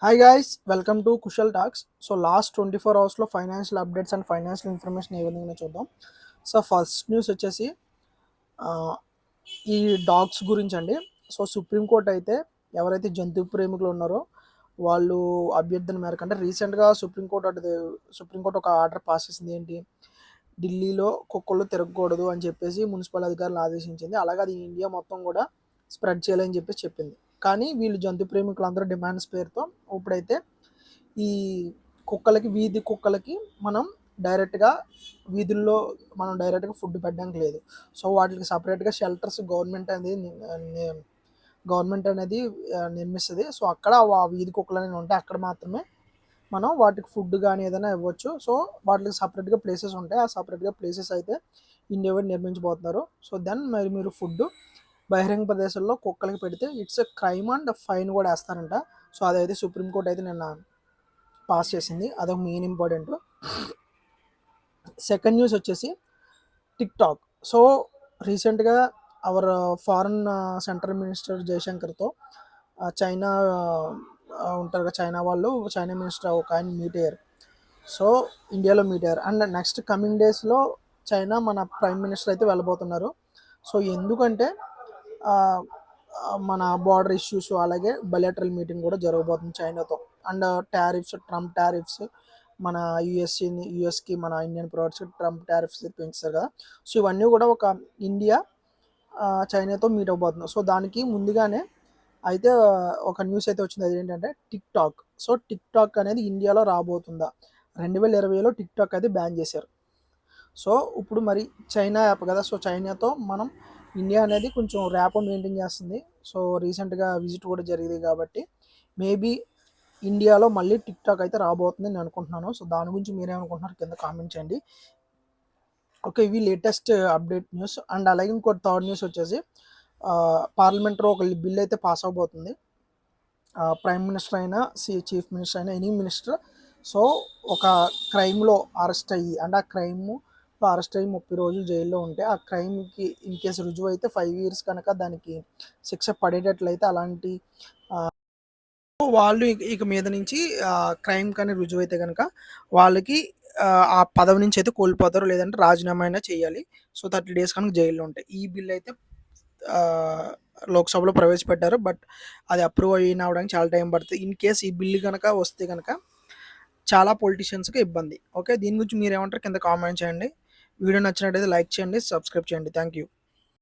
Hi guys, welcome to Kushal talks. So last 24 అవర్స్లో financial updates and financial information ఏ విధంగా చూద్దాం. సో ఫస్ట్ న్యూస్ వచ్చేసి ఆ, ఈ డాగ్స్ గురించి అండి. సో సుప్రీంకోర్టు అయితే ఎవరైతే జంతు ప్రేమికులు ఉన్నారో వాళ్ళు అభ్యర్థన మేరకు అంటే రీసెంట్గా సుప్రీంకోర్టు ఒక ఆర్డర్ పాస్ చేసింది. ఏంటి, ఢిల్లీలో కుక్కలు తిరగకూడదు అని చెప్పేసి మున్సిపల్ అధికారులు ఆదేశించింది. అలాగే అది ఇండియా మొత్తం కూడా స్ప్రెడ్ చేయాలని చెప్పేసి చెప్పింది. కానీ వీళ్ళు జంతు ప్రేమికులందరూ డిమాండ్స్ పేరుతో ఇప్పుడైతే ఈ వీధి కుక్కలకి మనం డైరెక్ట్గా వీధుల్లో ఫుడ్ పెట్టడానికి లేదు. సో వాటికి సపరేట్గా షెల్టర్స్ గవర్నమెంట్ అనేది నిర్మిస్తుంది. సో అక్కడ ఆ వీధి కుక్కలు అనేవి ఉంటాయి. అక్కడ మాత్రమే మనం వాటికి ఫుడ్ కానీ ఏదైనా ఇవ్వచ్చు. సో వాటికి సపరేట్గా ప్లేసెస్ ఉంటాయి. ఆ సపరేట్గా ప్లేసెస్ అయితే ఇండియా వైపు నిర్మించబోతున్నారు. సో దెన్ మరి మీరు ఫుడ్ బహిరంగ ప్రదేశాల్లో కుక్కలకి పెడితే it's a crime and fine కూడా వేస్తారంట. సో అదైతే సుప్రీంకోర్టు అయితే నిన్న పాస్ చేసింది. అదొక మెయిన్ ఇంపార్టెంట్. సెకండ్ న్యూస్ వచ్చేసి టిక్ టాక్. సో రీసెంట్గా అవర్ ఫారెన్ సెంట్రల్ మినిస్టర్ జయశంకర్తో చైనా ఉంటారు కదా, చైనా మినిస్టర్ ఒక ఆయన మీట్ అయ్యారు. సో ఇండియాలో మీట్ అయ్యారు. అండ్ నెక్స్ట్ కమింగ్ డేస్లో చైనా మన ప్రైమ్ మినిస్టర్ అయితే వెళ్ళబోతున్నారు. సో ఎందుకంటే మన బార్డర్ ఇష్యూస్, అలాగే బయలాటరల్ మీటింగ్ కూడా జరగబోతుంది చైనాతో. అండ్ ట్రంప్ టారిఫ్స్ మన యూఎస్కి మన ఇండియన్ ప్రొడక్ట్స్కి ట్రంప్ టారిఫ్స్ పెంచుతారు కదా. సో ఇవన్నీ కూడా ఒక ఇండియా చైనాతో మీట్ అవబోతుంది. సో దానికి ముందుగానే అయితే ఒక న్యూస్ అయితే వచ్చింది. అది ఏంటంటే tick talk. So tick talk అనేది ఇండియాలో రాబోతుందా? 2020లో టిక్ టాక్ అయితే బ్యాన్ చేశారు. సో ఇప్పుడు మరి చైనా యాప్ కదా, సో చైనాతో మనం ఇండియా అనేది కొంచెం ర్యాపో మెయింటైన్ చేస్తుంది. సో రీసెంట్గా విజిట్ కూడా జరిగింది కాబట్టి మేబీ ఇండియాలో మళ్ళీ టిక్ టాక్ అయితే రాబోతుంది నేను అనుకుంటున్నాను. సో దాని గురించి మీరేమనుకుంటున్నారు కింద కామెంట్ చేయండి. ఓకే, ఇవి లేటెస్ట్ అప్డేట్ న్యూస్. అండ్ అలాగే ఇంకోటి థర్డ్ న్యూస్ వచ్చేసి పార్లమెంట్లో ఒక బిల్ అయితే పాస్ అవబోతుంది. ప్రైమ్ మినిస్టర్ అయినా చీఫ్ మినిస్టర్ అయినా ఎనీ మినిస్టర్ సో ఒక క్రైమ్లో అరెస్ట్ అయ్యి, అంటే ఆ క్రైమ్లో అరెస్ట్ అయ్యి 30 రోజులు జైల్లో ఉంటే ఆ క్రైమ్కి ఇన్ కేసు రుజువు అయితే 5 years కనుక దానికి శిక్ష పడేటట్లయితే అలాంటి వాళ్ళు ఇక మీద నుంచి క్రైమ్ కానీ రుజువు అయితే కనుక వాళ్ళకి ఆ పదవి నుంచి అయితే కోల్పోతారు, లేదంటే రాజీనామా అయినా చేయాలి. సో 30 days కనుక జైల్లో ఉంటాయి. ఈ బిల్ అయితే లోక్సభలో ప్రవేశపెట్టారు. బట్ అది అప్రూవ్ అవడానికి చాలా టైం పడుతుంది. ఇన్ కేస్ ఈ బిల్లు కనుక వస్తే కనుక చాలా పొలిటీషియన్స్కి ఇబ్బంది. ఓకే, దీని గురించి మీరేమంటారు కింద కామెంట్ చేయండి. వీడియో నచ్చినట్టయితే లైక్ చేయండి, సబ్స్క్రైబ్ చేయండి. Thank you.